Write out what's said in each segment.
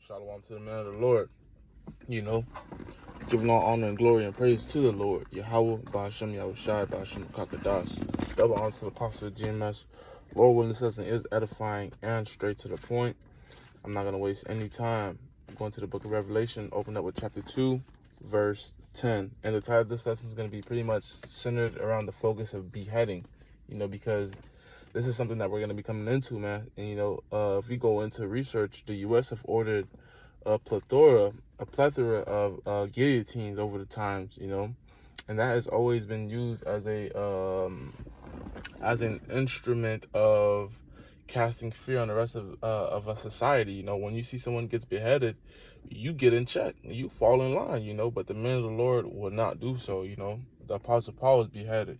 Shalom to the man of the Lord. Giving all honor and glory and praise to the Lord. Yahweh, Ba'ashem Yahushai, Ba'ashem Kakadash. Double honor to the apostle of GMS. Lord willing, this lesson is edifying and straight to the point. I'm not going to waste any time. I'm going to the book of Revelation, open up with chapter 2, verse 10. And the title of this lesson is going to be pretty much centered around the focus of beheading, because this is something that we're going to be coming into, man. And, if we go into research, the U.S. have ordered a plethora of guillotines over the times, and that has always been used as an instrument of casting fear on the rest of a society. When you see someone gets beheaded, you get in check, you fall in line, but the men of the Lord will not do so. The Apostle Paul was beheaded,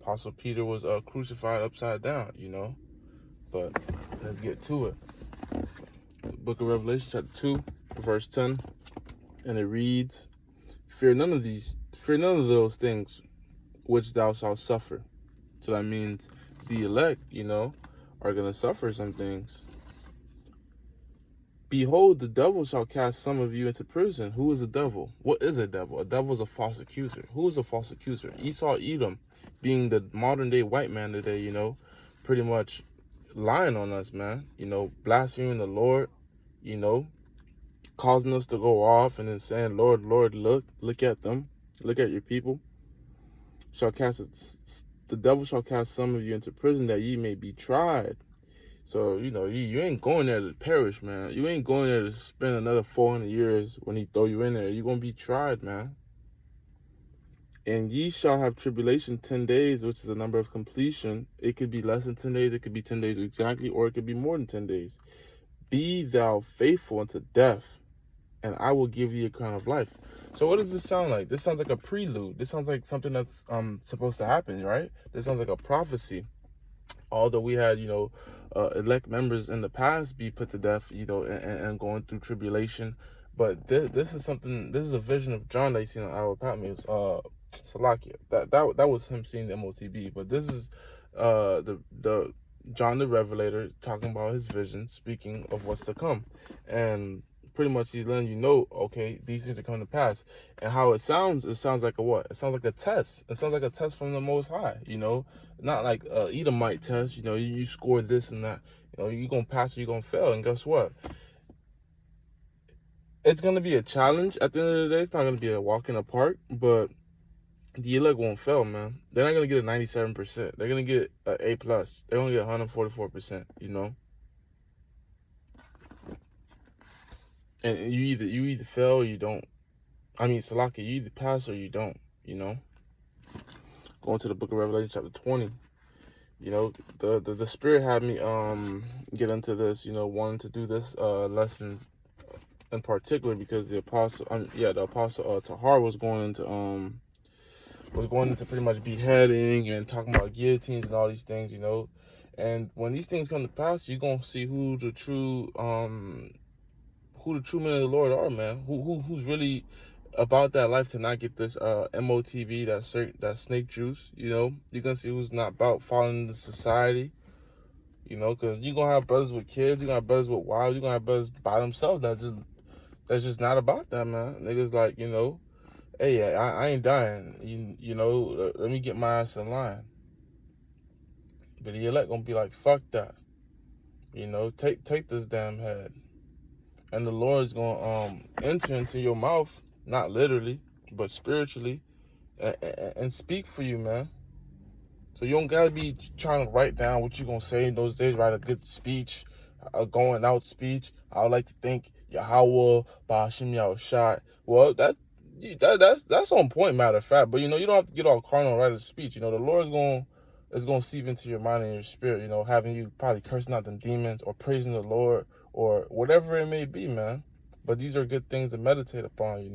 Apostle Peter was crucified upside down, but let's get to it. Book of Revelation chapter 2 verse 10, and it reads, fear none of those things which thou shalt suffer. So that means the elect, are going to suffer some things. Behold, the devil shall cast some of you into prison. Who is a devil? What is a devil? A devil is a false accuser. Who is a false accuser? Esau, Edom, being the modern day white man today, pretty much lying on us, man, blaspheming the Lord, causing us to go off and then saying, Lord, Lord, look at them, look at your people. The devil shall cast some of you into prison that ye may be tried. So, you ain't going there to perish, man. You ain't going there to spend another 400 years when he throw you in there. You're going to be tried, man. And ye shall have tribulation 10 days, which is a number of completion. It could be less than 10 days. It could be 10 days exactly, or it could be more than 10 days. Be thou faithful unto death, and I will give thee a crown of life. So what does this sound like? This sounds like a prelude. This sounds like something that's supposed to happen, right? This sounds like a prophecy. Although we had, elect members in the past be put to death, and going through tribulation. But this is a vision of John that you seen on our Patmos, Salakia. That was him seeing the MOTB. But this is the John the Revelator talking about his vision, speaking of what's to come. And pretty much he's letting you know, okay, these things are coming to pass. And how it sounds like a what? It sounds like a test. It sounds like a test from the Most High, not like a Edomite test, you score this and that, you're going to pass or you're going to fail. And guess what? It's going to be a challenge at the end of the day. It's not going to be a walk in the park, but the elect won't fail, man. They're not going to get a 97%. They're going to get an A+. They're going to get 144%, And you either fail or you don't. Salaki, you either pass or you don't, Going to the book of Revelation chapter 20. The Spirit had me get into this, wanting to do this lesson in particular because the apostle Tahar was going into pretty much beheading and talking about guillotines and all these things, And when these things come to pass, you're gonna see who the true men of the Lord are, man. Who's really about that life to not get this MOTB, that snake juice, You're gonna see who's not about following into society, because you're gonna have brothers with kids, you're gonna have brothers with wives, you're gonna have brothers by themselves that's just not about that, man. Niggas like, hey, I ain't dying, let me get my ass in line. But the elect gonna be like, fuck that, take this damn head. And the Lord's gonna enter into your mouth, not literally, but spiritually, and speak for you, man. So you don't gotta be trying to write down what you're gonna say in those days. Write a good speech, a going out speech. I would like to thank Yahweh, Ba'ashem Yahushai. Well, that's on point, matter of fact. But you don't have to get all carnal and write a speech. The Lord is gonna seep into your mind and your spirit. Having you probably cursing out them demons or praising the Lord or whatever it may be, man. But these are good things to meditate upon.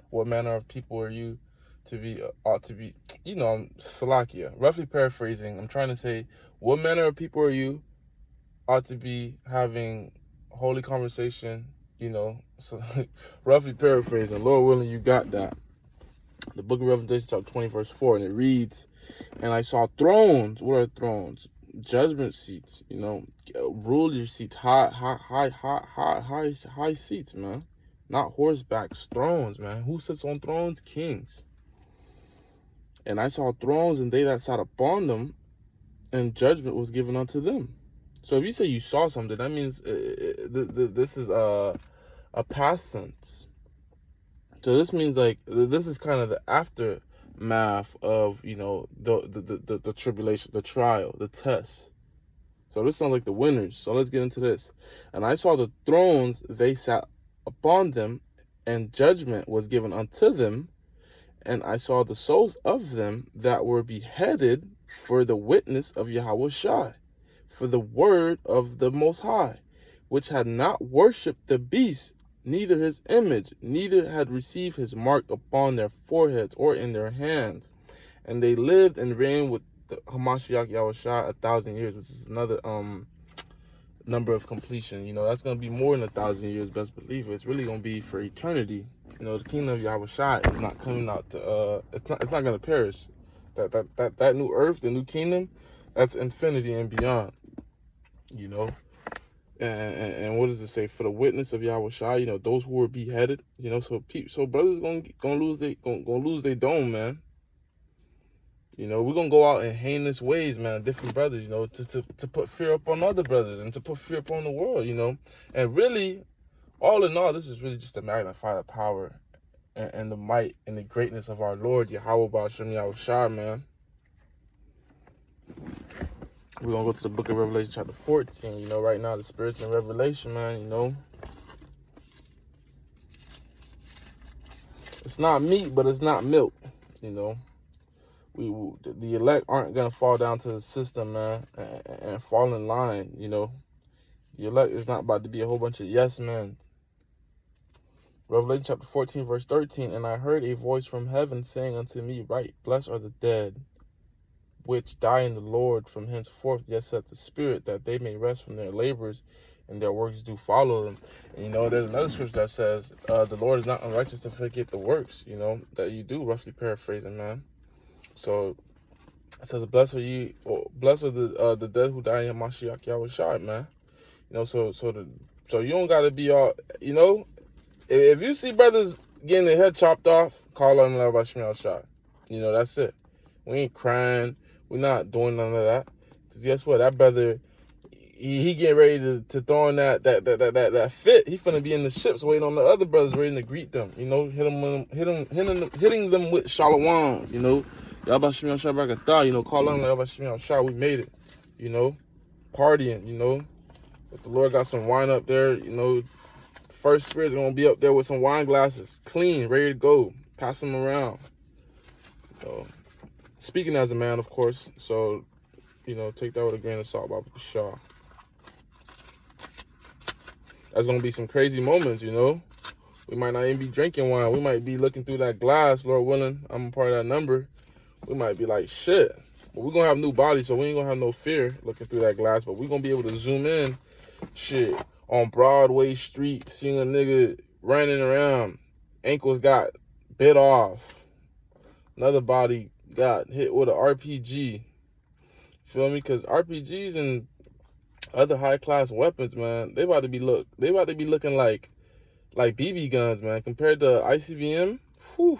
What manner of people are you to be, ought to be, Salakia. Roughly paraphrasing, I'm trying to say, what manner of people are you ought to be having holy conversation, so roughly paraphrasing. Lord willing, you got that. The book of Revelation chapter 20 verse 4, and it reads, and I saw thrones. What are thrones? judgment seats, you know, ruler seats, high seats, man. Not horsebacks, thrones, man. Who sits on thrones? Kings. And I saw thrones, and they that sat upon them, and judgment was given unto them. So if you say you saw something, that means this is a past tense. So this means like this is kind of the aftermath of, you know, the tribulation, the trial, the test. So this sounds like the winners. So let's get into this. And I saw the thrones, they sat upon them, and judgment was given unto them. And I saw the souls of them that were beheaded for the witness of Yahushua, for the word of the Most High, which had not worshipped the beast, neither his image, neither had received his mark upon their foreheads or in their hands. And they lived and reigned with the Hamashiach Yahushua 1,000 years, which is another number of completion. You know, that's going to be more than 1,000 years, best believe it. It's really going to be for eternity. You know, the kingdom of Yahushua is not coming out to, it's not going to perish. That new earth, the new kingdom, that's infinity and beyond. You know, and what does it say? For the witness of Yahushua, you know, those who were beheaded, you know, so brothers gonna lose their dome, man. You know, we're gonna go out in heinous ways, man, different brothers, you know, to put fear upon other brothers and to put fear upon the world, you know. And really, all in all, this is really just to magnify the power and the might and the greatness of our Lord Yahweh Ba'ashem Yahushua, man. We're going to go to the book of Revelation chapter 14. You know, right now, the Spirit's in Revelation, man, you know. It's not meat, but it's not milk, you know. The elect aren't going to fall down to the system, man, and fall in line, you know. The elect is not about to be a whole bunch of yes men. Revelation chapter 14, verse 13. And I heard a voice from heaven saying unto me, Write, blessed are the dead, which die in the Lord from henceforth, yes, saith the Spirit, that they may rest from their labors, and their works do follow them. And, you know, there's another scripture that says, the Lord is not unrighteous to forget the works, you know, that you do, roughly paraphrasing, man. So, it says, blessed are the dead who die in Mashiach Yahushua, man. You know, so you don't got to be all, you know, if you see brothers getting their head chopped off, call on them about Shemel Shah. You know, that's it. We ain't crying. We're not doing none of that. Because guess what? That brother, he getting ready to throw in that fit. He finna be in the ships waiting on the other brothers ready to greet them. You know, hitting them with shalom. You know, Yahweh Shemel Shah Barakatah. You know, call on Yahweh Shemel Shah. We made it. You know, partying. You know, if the Lord got some wine up there, you know, first spirits are gonna be up there with some wine glasses, clean, ready to go. Pass them around. So, speaking as a man, of course, so, you know, take that with a grain of salt, Baba Shaw. That's going to be some crazy moments, you know. We might not even be drinking wine. We might be looking through that glass, Lord willing. I'm a part of that number. We might be like, shit. But we're going to have new bodies, so we ain't going to have no fear looking through that glass. But we're going to be able to zoom in, shit, on Broadway Street, seeing a nigga running around. Ankles got bit off. Another body got hit with an RPG. Feel me? Because RPGs and other high class weapons, man, they about to be looking like BB guns, man. Compared to ICBM, whew.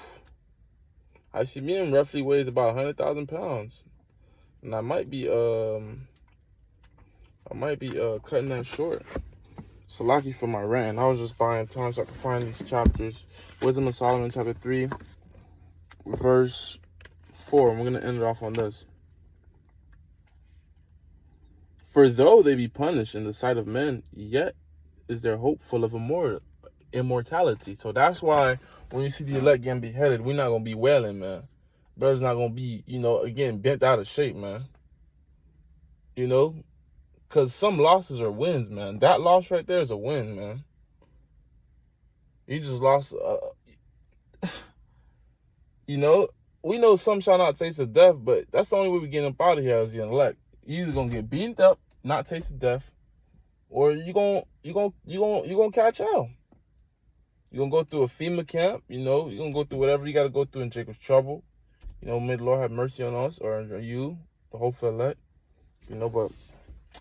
ICBM roughly weighs about 100,000 pounds, and I might be cutting that short. So lucky for my rant. I was just buying time so I could find these chapters. Wisdom of Solomon, chapter 3, verse 4. And we're gonna end it off on this. For though they be punished in the sight of men, yet is their hope full of immortality. So that's why when you see the elect getting beheaded, we're not going to be wailing, man. Brother's not going to be, you know, again, bent out of shape, man. You know? Because some losses are wins, man. That loss right there is a win, man. You just lost, you know? We know some shall not taste of death, but that's the only way we get up out of here as the elect. You either gonna get beaten up, not taste of death, or you gonna catch hell. You gonna go through a FEMA camp, you know. You gonna go through whatever you gotta go through in Jacob's trouble. You know, may the Lord have mercy on us or you, the whole elect. you know. But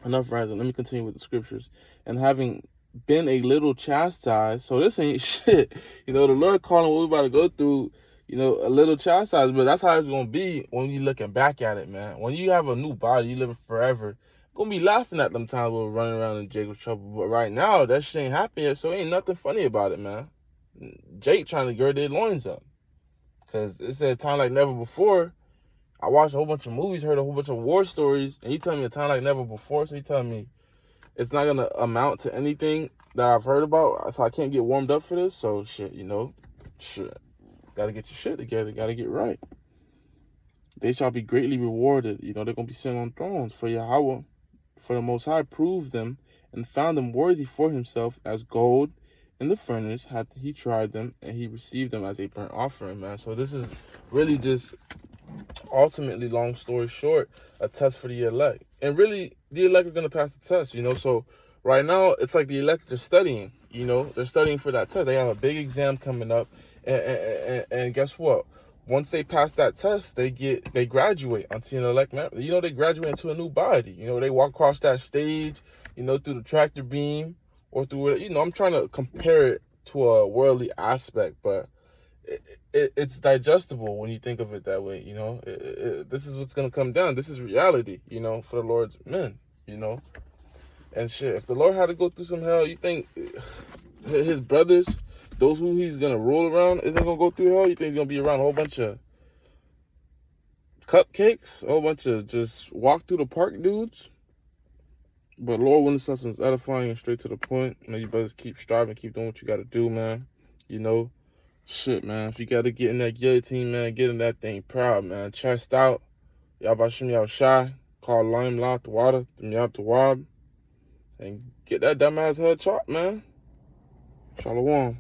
enough ranting. Let me continue with the scriptures. And having been a little chastised, so this ain't shit. You know, the Lord calling what we about to go through, you know, a little chastised, but that's how it's gonna be when you looking back at it, man. When you have a new body, you living forever. Gonna be laughing at them times we're running around in Jacob's trouble. But right now, that shit ain't happening yet, so ain't nothing funny about it, man. Jake trying to gird their loins up. Cause it's a time like never before. I watched a whole bunch of movies, heard a whole bunch of war stories, and you telling me a time like never before, so you telling me it's not gonna amount to anything that I've heard about, so I can't get warmed up for this. So shit, you know, shit, gotta get your shit together, gotta get right. They shall be greatly rewarded. You know, they're gonna be sitting on thrones. For Yahweh, for the Most High, proved them and found them worthy for himself, as gold in the furnace had he tried them, and he received them as a burnt offering, man. So this is really just ultimately, long story short, a test for the elect. And really, the elect are going to pass the test, you know. So right now, it's like the elect are studying, you know. They're studying for that test. They have a big exam coming up. And guess what? Once they pass that test, they graduate onto an elect member. You know, they graduate into a new body. You know, they walk across that stage, you know, through the tractor beam or through, you know, I'm trying to compare it to a worldly aspect, but it's digestible when you think of it that way, you know. This is what's going to come down. This is reality, you know, for the Lord's men, you know. And shit, if the Lord had to go through some hell, you think his brothers, those who he's going to rule around, isn't going to go through hell? You think he's going to be around a whole bunch of cupcakes, a whole bunch of just walk through the park dudes? But Lord, when the session is edifying and straight to the point, man, you brothers keep striving, keep doing what you got to do, man, you know. Shit, man, if you got to get in that guillotine, man, get in that thing proud, man. Chest out. Y'all about to y'all shy. Call lime lock the water. Them the wab. And get that dumbass head chopped, man. Shalom.